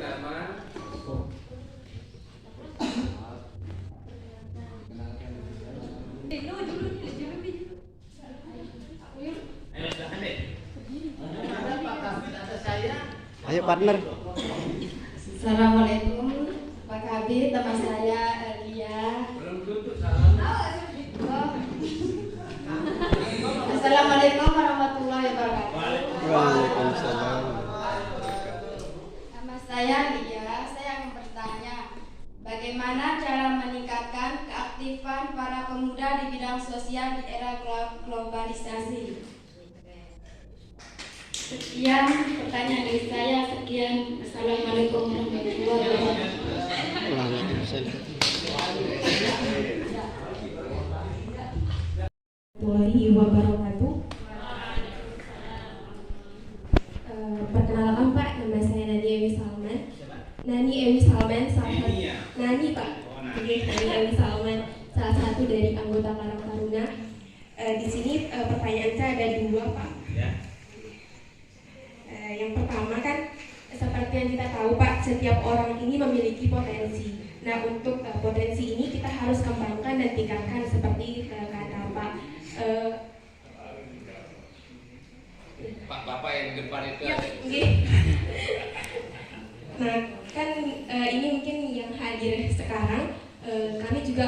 pertama Ayo partner. Assalamualaikum Pak Kabit, nama saya Elia. belum tutup salam. Assalamualaikum warahmatullahi wabarakatuh. Waalaikumsalam. Nama saya Lia. Saya akan bertanya, bagaimana cara meningkatkan keaktifan para pemuda di bidang sosial di era globalisasi? Sekian pertanyaan dari saya. Sekian. Assalamualaikum warahmatullahi wabarakatuh. Waalaikumsalam. Warahmatullahi wabarakatuh. Perkenalkan Pak, nama saya Nani Ewi Salman. Nani Ewi Salman, Nani Pak. Nani Ewi Salman, salah satu dari anggota Karang Taruna. Di sini pertanyaan saya ada dua Pak. Yang pertama kan, seperti yang kita tahu Pak, setiap orang ini memiliki potensi. Nah, untuk potensi ini kita harus kembangkan dan tingkatkan seperti kata Pak. Pak Bapak yang di depan itu. Ya, nah, kan ini mungkin yang hadir sekarang, kami juga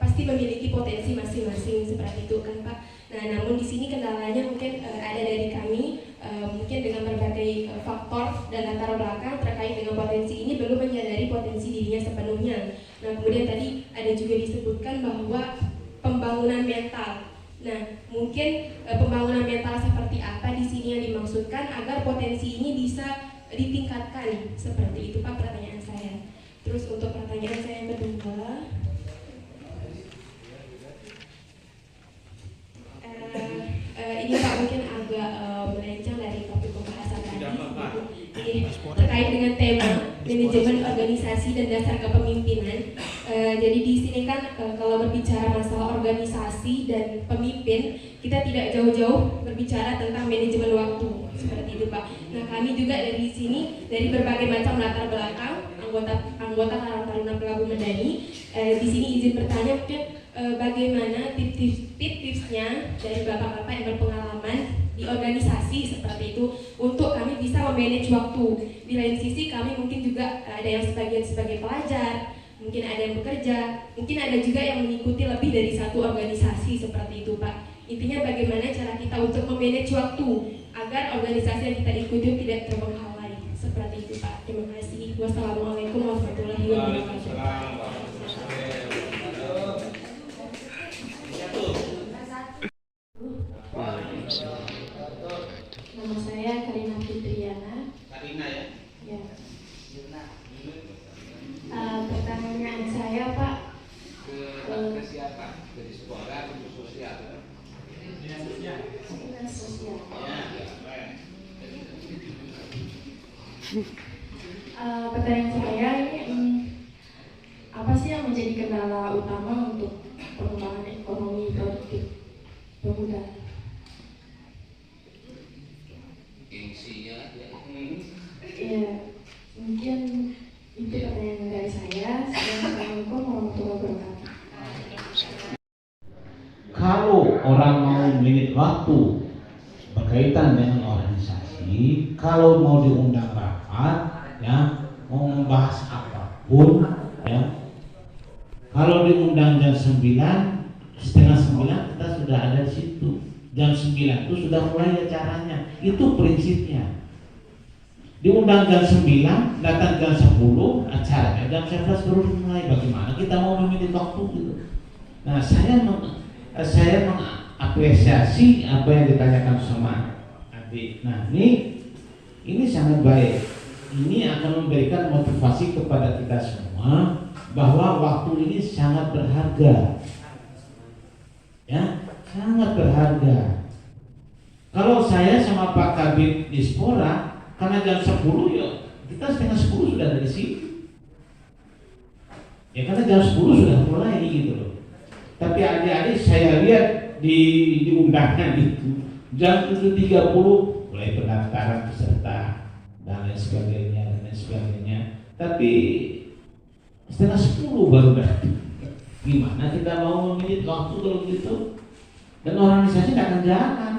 pasti memiliki potensi masing-masing seperti itu kan Pak. Nah, namun di sini kendalanya mungkin ada dari kami, mungkin dengan berbagai faktor dan latar belakang terkait dengan potensi ini belum menyadari potensi dirinya sepenuhnya. Nah, kemudian tadi ada juga disebutkan bahwa pembangunan mental. Nah, mungkin pembangunan mental seperti apa di sini yang dimaksudkan agar potensi ini bisa ditingkatkan, seperti itu Pak pertanyaan saya. Terus untuk pertanyaan saya yang kedua, ini Pak mungkin agak melenceng dari topik pembahasan tadi, terkait dengan tema manajemen organisasi dan dasar kepemimpinan. Jadi di sini kan kalau berbicara masalah organisasi dan pemimpin, kita tidak jauh-jauh berbicara tentang manajemen waktu, seperti itu Pak. Nah, kami juga dari sini dari berbagai macam latar belakang anggota Karang Taruna Pelabuhan Medani. Di sini izin bertanya mungkin bagaimana tips-tipsnya dari bapak-bapak yang berpengalaman di organisasi seperti itu untuk kami bisa memanage waktu. Di lain sisi kami mungkin juga ada yang sebagian sebagai pelajar, mungkin ada yang bekerja, mungkin ada juga yang mengikuti lebih dari satu organisasi seperti itu Pak. Intinya bagaimana cara kita untuk memanage waktu agar organisasi yang kita ikuti tidak terbengkalai, seperti itu Pak. Terima kasih. Wassalamualaikum warahmatullahi wabarakatuh. Nama saya Karina Fitriana. Karina ya? Ya. Pertanyaan saya Pak, ke siapa? Dari sekolah untuk sosial. dinas sosial. Pertanyaan saya ini, apa sih yang menjadi kendala utama untuk pengembangan ekonomi produktif pemuda? Gengsinya ya. Ya, mungkin itu pertanyaan dari saya. Assalamualaikum warahmatullahi wabarakatuh. Kalau orang mau memilih waktu berkaitan dengan organisasi, kalau mau diundang rapat, ya, mau membahas apapun, ya, kalau diundang jam 9, setengah 9 kita sudah ada di situ. Jam 9 itu sudah mulai acaranya. Itu prinsipnya. Diundang jam 9, datang jam 10, acaranya jam 11 baru mulai. Bagaimana kita mau memilih waktu gitu? Nah, saya mengapresiasi apa yang ditanyakan sama adik. Nah, ini sangat baik. Ini akan memberikan motivasi kepada kita semua bahwa waktu ini sangat berharga. Ya, sangat berharga. Kalau saya sama Pak Kabit Dispora, karena jam 10 ya kita setengah 10 sudah ada di sini. Ya karena jam 10 sudah mulai gitu loh. Tapi adik-adik saya lihat di undangan itu jam 7.30 mulai pendaftaran peserta dan lain sebagainya dan lain sebagainya. Tapi 9:30 baru datang. Gimana kita mau memilih waktu kalau begitu? Dan organisasi tidak akan jalan.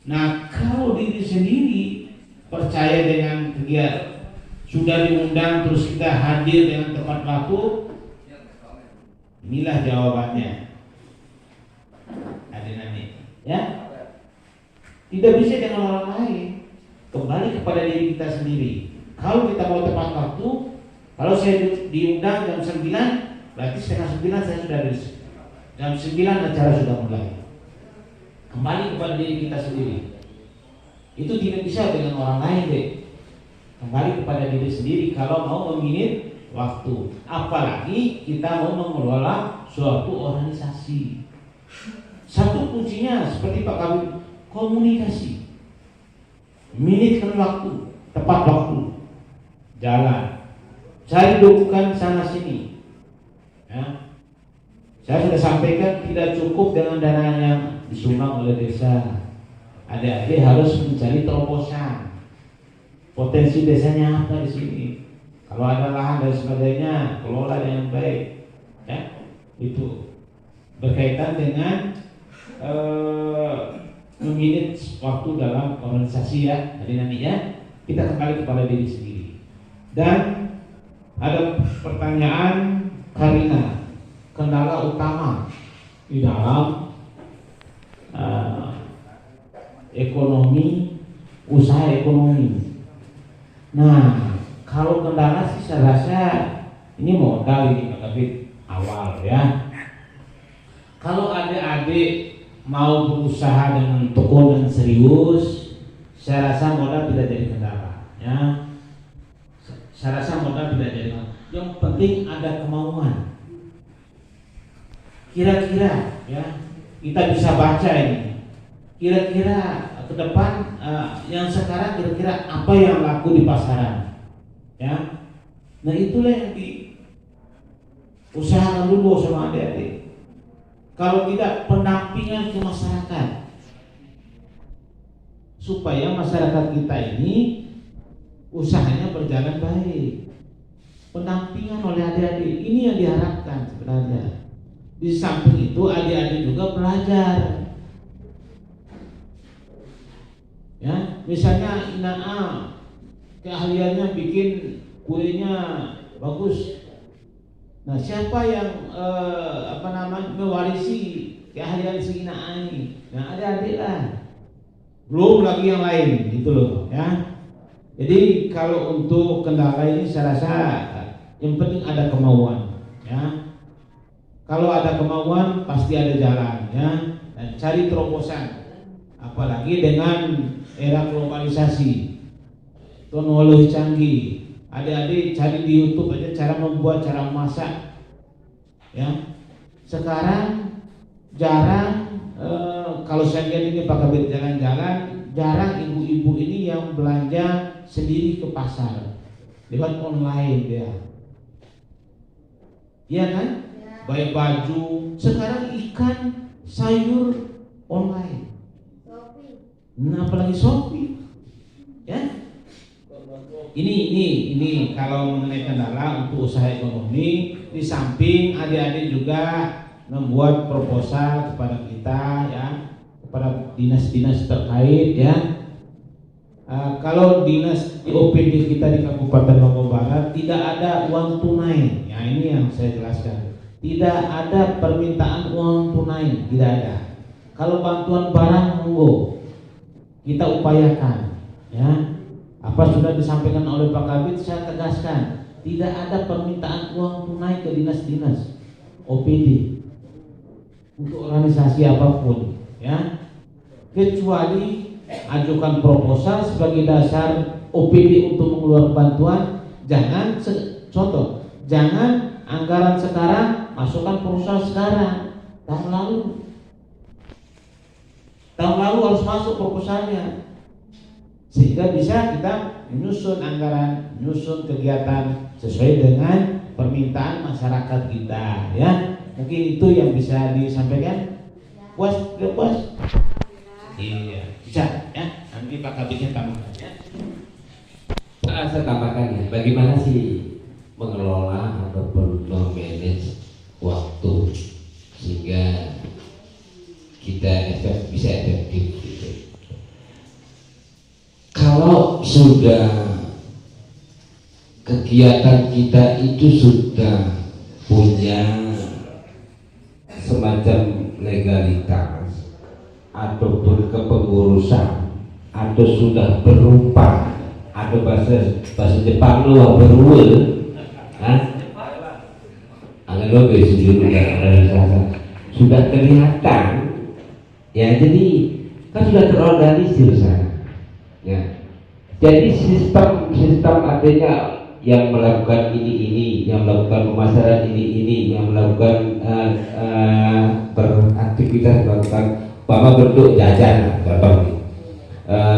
Nah, kalau diri sendiri percaya dengan kegiatan sudah diundang terus kita hadir dengan tepat waktu, inilah jawabannya. Hadirin ya. Tidak bisa dengan orang lain. Kembali kepada diri kita sendiri. Kalau kita mau tepat waktu, kalau saya diundang jam 9, berarti setengah 9 saya sudah di jam 9 acara sudah mulai. Kembali kepada diri kita sendiri. Itu tidak bisa dengan orang lain deh. Kembali kepada diri sendiri kalau mau meminit waktu. Apalagi kita mau mengelola suatu organisasi. Satu kuncinya seperti Pak Kabit, komunikasi. Minitkan waktu, tepat waktu. Jalan. Cari dukungan sana sini. Ya. Saya sudah sampaikan tidak cukup dengan dana yang disumbang oleh desa. Adik-adik harus mencari terobosan. Potensi desanya apa di sini? Kalau ada lahan dan sebagainya, kelola dengan baik. Ya, itu berkaitan dengan meminit waktu dalam organisasi ya. Jadi nanti ya kita kembali kepada diri sendiri. Dan ada pertanyaan Karina, kendala utama di dalam ekonomi, usaha ekonomi. Nah, kalau kendala sih saya rasa ini modal ini Pak Kabit awal ya. Kalau adik-adik mau berusaha dengan tekun dan serius, saya rasa modal tidak jadi kendala ya. Saya rasa modal tidak jadi kendala. Yang penting ada kemauan. Kira-kira ya kita bisa baca ini. Kira-kira ke depan yang sekarang kira-kira apa yang laku di pasaran ya. Nah itulah yang diusahakan dulu sama adik-adik. Kalau tidak, pendampingan ke masyarakat supaya masyarakat kita ini usahanya berjalan baik. Pendampingan oleh adik-adik ini yang diharapkan sebenarnya. Di samping itu adik-adik juga belajar. Ya, misalnya Ina keahliannya bikin kuenya bagus. Nah, siapa yang mewarisi keahlian si Ina ini? Nah, adik-adik lah. Belum lagi yang lain, gitu loh, ya. Jadi kalau untuk kendala ini saya rasa yang penting ada kemauan, ya. Kalau ada kemauan pasti ada jalan, ya. Dan cari terobosan. Apalagi dengan era globalisasi, teknologi canggih. Adik-adik cari di YouTube aja cara membuat, cara memasak. Ya. Sekarang jarang kalau saya lihat ini Pak Kabit jalan-jalan, jarang ibu-ibu ini yang belanja sendiri ke pasar lewat online dia. Iya kan? Ya. Baik baju, sekarang ikan, sayur online. Nah, apalagi Shopee. Ya. Ini kalau mengenai kendala untuk usaha ekonomi, di samping adik-adik juga membuat proposal kepada kita ya, kepada dinas-dinas terkait ya. Kalau dinas di OPD kita di Kabupaten Lombok Barat tidak ada uang tunai. Ya, ini yang saya jelaskan. Tidak ada permintaan uang tunai, tidak ada. Kalau bantuan barang monggo kita upayakan ya. Apa sudah disampaikan oleh Pak Kabit, saya tegaskan, tidak ada permintaan uang tunai ke dinas-dinas OPD untuk organisasi apapun ya, kecuali ajukan proposal sebagai dasar OPD untuk mengeluarkan bantuan. Jangan contoh, jangan anggaran sekarang masukkan proposal sekarang, tahun lalu harus masuk proposalnya, sehingga bisa kita menyusun anggaran, menyusun kegiatan sesuai dengan permintaan masyarakat kita ya. Mungkin itu yang bisa disampaikan. Puas? Gak puas? Iya, bisa ya. Nanti Pak Kabitnya tambahkan ya. saya tambahkan ya, bagaimana sih mengelola ataupun memanage waktu sehingga kita bisa efektif gitu. Kalau sudah kegiatan kita itu sudah punya semacam legalitas ataupun kepengurusan atau sudah berupa atau bahasa Jepang lo berwil, sudah kelihatan ya, jadi kan sudah terorganisir sana ya. Jadi sistem artinya yang melakukan ini, yang melakukan pemasaran ini, yang melakukan beraktivitas melakukan bentuk jajan, contoh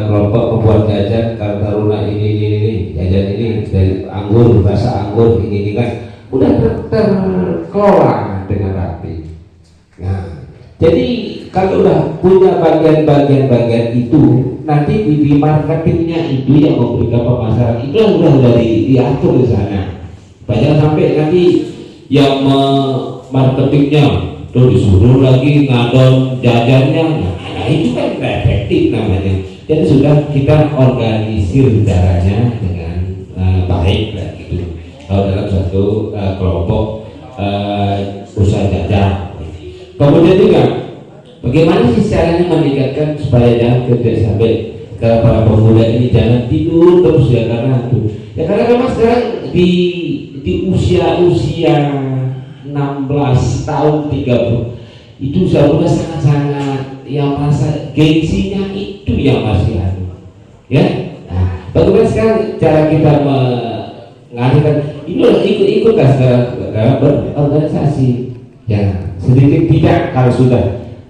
kelompok pembuat jajan Kartaruna ini jajan ini dari anggur, rasa anggur ini kan udah terkelola dengan rapi. Nah, jadi kalau udah punya bagian-bagian itu, nanti di marketingnya itu yang memberikan pemasaran itu yang udah diatur di sana. Banyak sampai nanti yang marketingnya tuh disuruh lagi ngadon jajannya, nah itu kan tidak efektif namanya. Jadi sudah kita organisir caranya dengan baik lah gitu. Kalau dalam satu kelompok usaha jajan. Kemudian juga bagaimana sih caranya meningkatkan supaya jangan sampai ke para pemuda ini jangan tidur terus ya, karena itu ya, karena memang sekarang di usia 16 tahun 30 itu sudah sangat yang merasa gengsinya itu yang masih ada ya. Nah, bagaimana sekarang cara kita mengalihkan ini ikut-ikutlah sekarang berorganisasi ya, sedikit tidak kalau sudah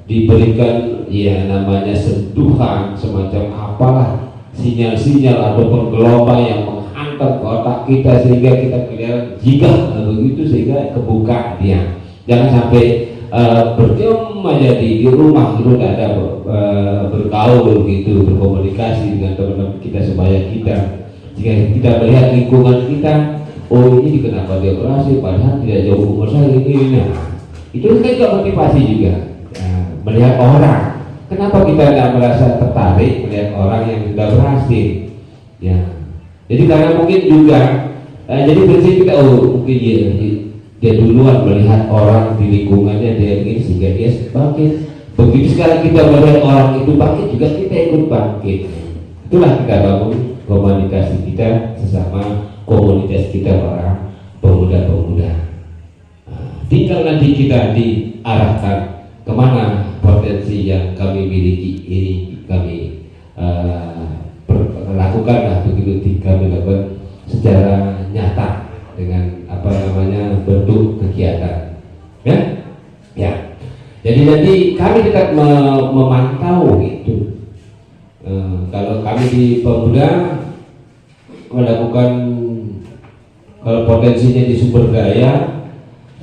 diberikan ya namanya sentuhan semacam apalah sinyal-sinyal ataupun gelombang yang menghantam ke otak kita sehingga kita kelihatan jika begitu sehingga kebuka dia. Jangan sampai berdiam aja di rumah itu tidak ada bergaul gitu, berkomunikasi dengan teman-teman kita supaya jika kita melihat lingkungan kita, oh ini kenapa dia berhasil padahal tidak jauh umur saya ini. Nah, itu kan juga motivasi juga. Melihat orang, kenapa kita tidak merasa tertarik melihat orang yang sudah berhasil ya. Jadi karena mungkin juga jadi prinsip kita mungkin dia duluan melihat orang di lingkungannya dia ingin sehingga dia bangkit. Begitu sekarang kita melihat orang itu bangkit juga kita ikut bangkit. Itulah kita bangun komunikasi kita sesama komunitas kita para pemuda-pemuda. Tinggal nanti kita diarahkan kemana potensi yang kami miliki ini kami lakukanlah begitu kami lakukan secara nyata dengan apa namanya bentuk kegiatan ya. Jadi nanti kami tetap memantau itu. Kalau kami di pemuda melakukan kalau potensinya di sumber daya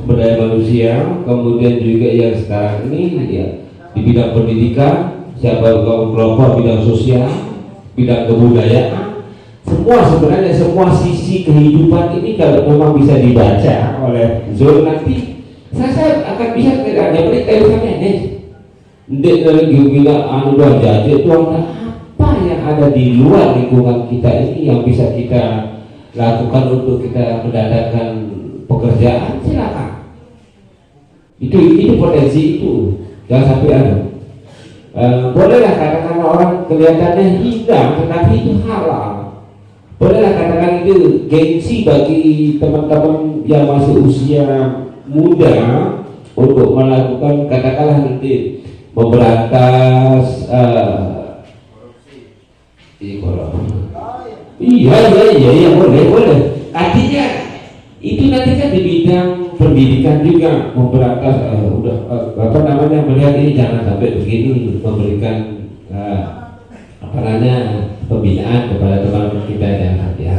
manusia, kemudian juga yang sekarang ini ya di bidang pendidikan, siapa kelompok bidang sosial, bidang kebudayaan, sebenarnya semua sisi kehidupan ini kalau memang bisa dibaca oleh Zul nanti saya akan bisa tidak mereka bisa manage. Ndek lagi bilang jajan itu apa yang ada di luar lingkungan kita ini yang bisa kita lakukan untuk kita mendatangkan pekerjaan, silakan. Itu potensi itu. Jangan sampai ada. Bolehlah katakan orang kelihatannya hilang, tetapi itu halal. Bolehlah katakan itu gengsi bagi teman-teman yang masih usia muda untuk melakukan katakanlah nanti memberantas iya boleh. Artinya itu nanti kan di bidang pendidikan juga memberantas melihat ini jangan sampai begini, memberikan pembinaan kepada teman-teman kita yang ada.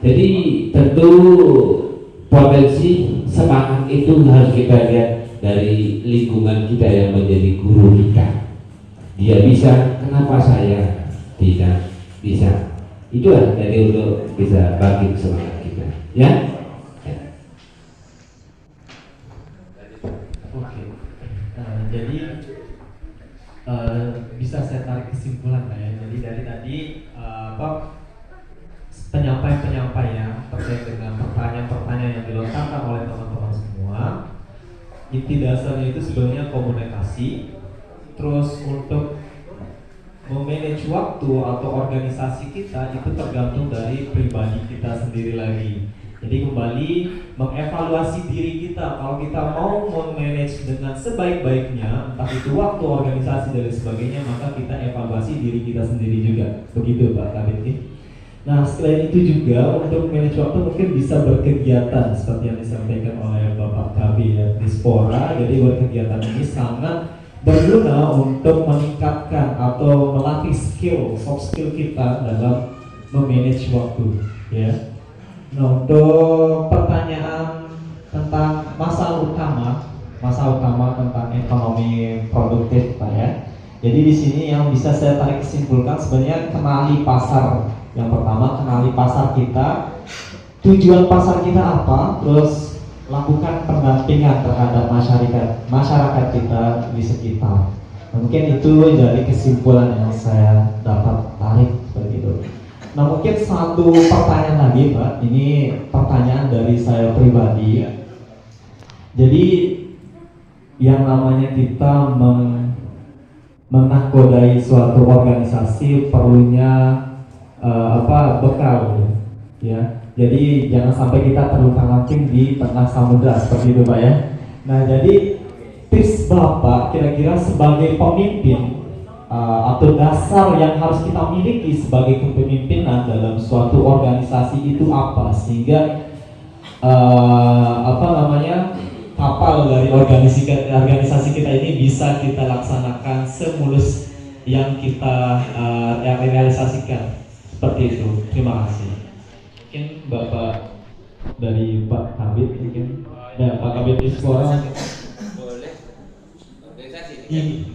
Jadi tentu potensi semangat itu harus kita lihat dari lingkungan kita yang menjadi guru kita. Dia bisa, kenapa saya tidak bisa? Itulah jadi untuk bisa bagi semangat kita, ya. Oke. Jadi bisa saya tarik kesimpulan Pak ya. Jadi dari tadi penyampaian-penyampaian terkait dengan pertanyaan-pertanyaan yang dilontarkan oleh teman-teman semua, inti dasarnya itu sebenarnya komunikasi. Terus untuk memanage waktu atau organisasi kita itu tergantung dari pribadi kita sendiri lagi. Jadi kembali mengevaluasi diri kita. Kalau kita mau memanage dengan sebaik-baiknya, entah itu waktu, organisasi dan sebagainya, maka kita evaluasi diri kita sendiri juga. Begitu Pak Kabit. Nah selain itu juga untuk manage waktu mungkin bisa berkegiatan seperti yang disampaikan oleh Bapak Kabit ya, Dispora. Jadi berkegiatan ini sangat berguna untuk meningkatkan atau melatih soft skill kita dalam memanage waktu, ya. Nah, untuk pertanyaan tentang masalah utama tentang ekonomi produktif, Pak ya. Jadi di sini yang bisa saya tarik kesimpulan sebenarnya kenali pasar. Yang pertama kenali pasar kita, tujuan pasar kita apa, terus lakukan pendampingan terhadap masyarakat kita di sekitar. Mungkin itu dari kesimpulan yang saya dapat tarik seperti itu. Nah mungkin satu pertanyaan lagi Pak, ini pertanyaan dari saya pribadi. Jadi yang namanya kita menakodai suatu organisasi perlunya bekal, ya. Jadi jangan sampai kita terluka-lancing di tengah samudra seperti itu Pak ya. Nah jadi tips Bapak kira-kira sebagai pemimpin atau dasar yang harus kita miliki sebagai kepemimpinan dalam suatu organisasi itu apa, sehingga kapal dari organisasi kita ini bisa kita laksanakan semulus yang kita realisasikan seperti itu. Terima kasih. Mungkin Bapak dari Pak Kabit mungkin, dan Pak Kabit Dispora Boleh organisasi ini.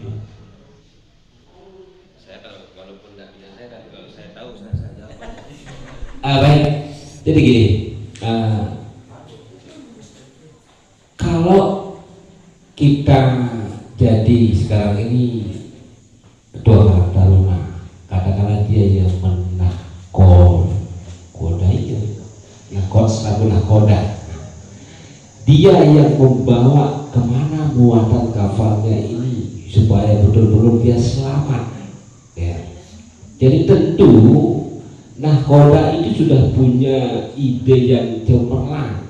Saya walaupun tidak bisa saya, tapi kalau saya tahu saya jawab. Baik, jadi gini, kalau kita jadi sekarang ini ketua Karang Taruna, katakanlah dia yang nakoda, dia yang membawa kemana muatan kapalnya ini supaya betul-betul dia selamat, ya. Jadi tentu nakoda itu sudah punya ide yang cemerlang.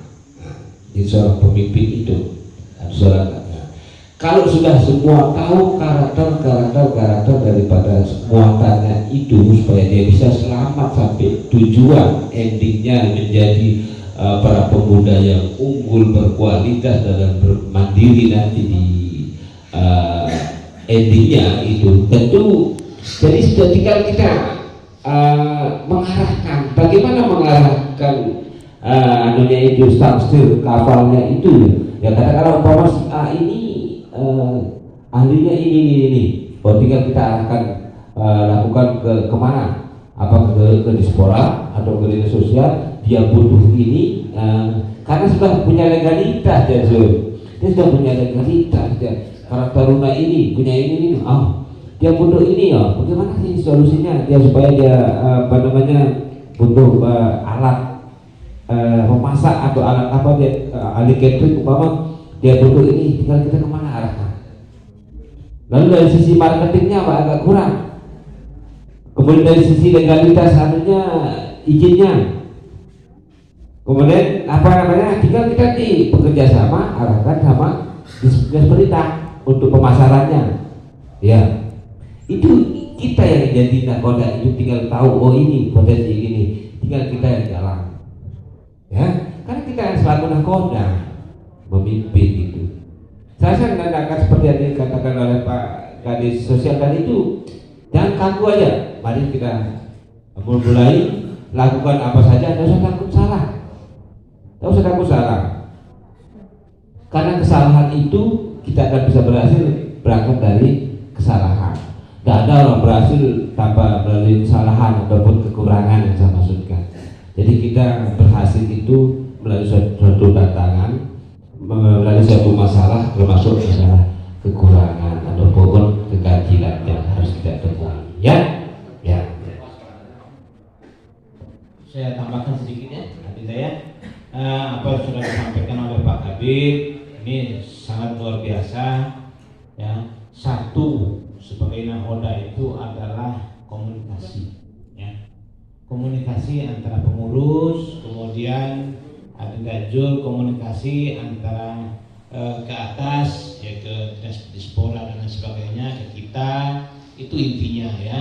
Di seorang pemimpin itu, kalau sudah semua tahu karakter daripada muatannya itu supaya dia bisa selamat sampai tujuan, endingnya menjadi para pemuda yang unggul, berkualitas dan bermandiri nanti di endingnya itu, tentu jadi sudah tinggal kita mengarahkan, bagaimana mengarahkan itu stabil kapalnya itu, ya katakanlah umpama si A ini ahlinya ini, tinggal kita arahkan lakukan kemana, apa ke Dispora atau ke dinas sosial, dia butuh ini karena sudah punya legalitas dia sudah punya legalitas, Karang Taruna ini punya ini, dia butuh ini ya, bagaimana sih solusinya dia supaya dia butuh alat memasak atau alat apa dia ahli catering umpama dia butuh ini, tinggal kita kemana arahkan. Lalu dari sisi marketingnya agak kurang, kemudian dari sisi legalitas izinnya, kemudian tinggal kita bekerja sama, arahkan sama dinas perintah untuk pemasarannya, ya. Itu kita yang jadi nakoda, itu tinggal tahu ini potensi ini, tinggal kita yang jalan, ya. Karena kita yang selalu nakoda memimpin itu. Saya mengatakan seperti yang dikatakan oleh Pak Kadis Sosial tadi itu, jangan kaku aja. Mari kita mulai lakukan apa saja, tidak usah takut salah. Tidak usah takut salah. Karena kesalahan itu kita akan bisa berhasil berangkat dari kesalahan. Tidak ada orang berhasil tanpa melalui kesalahan ataupun kekurangan yang saya maksudkan. Jadi kita berhasil itu melalui suatu tantangan, melalui suatu masalah, termasuk masalah kekurangan ataupun keganjilan yang harus kita temui. Ya. Saya tambahkan sedikit ya, hati saya. Apa yang sudah disampaikan oleh Pak Kabir ini sangat luar biasa. Ya, satu sebagai nahoda itu adalah komunikasi. Ya, komunikasi antara pengurus, kemudian Adinda-Jul, komunikasi antara ke atas, ya ke Dispora dan lain sebagainya, ke kita, itu intinya ya.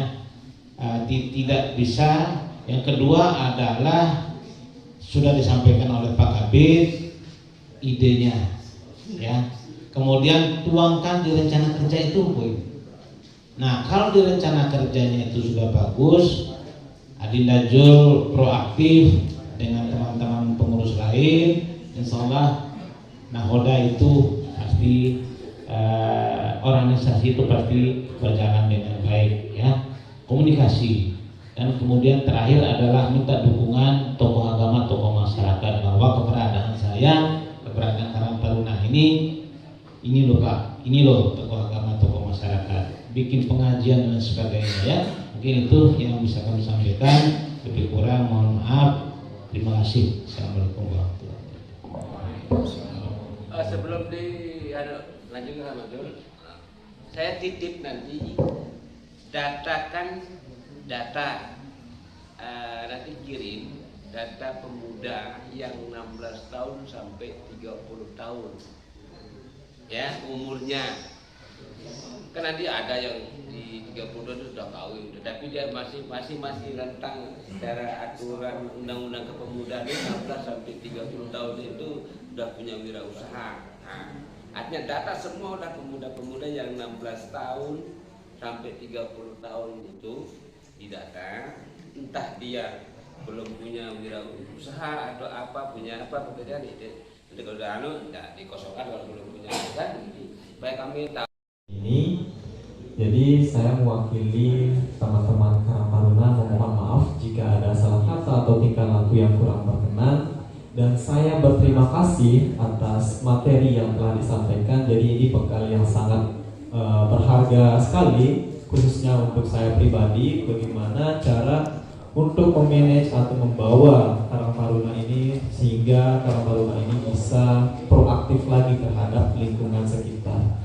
Tidak bisa. Yang kedua adalah sudah disampaikan oleh Pak Kabir idenya, ya. Kemudian tuangkan di rencana kerja itu, Boy. Nah, kalau di rencana kerjanya itu sudah bagus, Adinda-Jul proaktif dengan teman-teman pengurus lain, insya Allah nahoda itu pasti organisasi itu pasti berjalan dengan baik, ya. Komunikasi. Dan kemudian terakhir adalah minta dukungan tokoh agama, tokoh masyarakat, bahwa keberadaan saya, keberadaan Karang Taruna ini loh Pak, ini loh tokoh agama, tokoh masyarakat, bikin pengajian dan sebagainya ya. Mungkin itu yang bisa kami sampaikan. Lebih kurang mohon maaf. Terima kasih. Assalamualaikum warahmatullahi wabarakatuh. Sebelum lanjut sama Jul, saya titip nanti data nanti kirim data pemuda yang 16 tahun sampai 30 tahun ya umurnya. Kan nanti ada yang di 30 tahun sudah kawin, tapi dia masih rentang secara aturan undang-undang kepemudaan 16 sampai 30 tahun itu sudah punya wirausaha. Nah, artinya data semua udah pemuda-pemuda yang 16 tahun sampai 30 tahun itu didata, entah dia belum punya wirausaha atau apa, punya apa pekerjaan itu. Jadi kalau udah enggak dikosongkan kalau belum punya kan. Baik, kami tahu ini. Jadi saya mewakili teman-teman Karang Taruna memohon maaf jika ada salah kata atau tingkah laku yang kurang berkenan, dan saya berterima kasih atas materi yang telah disampaikan. Jadi ini bekal yang sangat berharga sekali, khususnya untuk saya pribadi, bagaimana cara untuk memanage atau membawa Karang Taruna ini sehingga Karang Taruna ini bisa proaktif lagi terhadap lingkungan sekitar.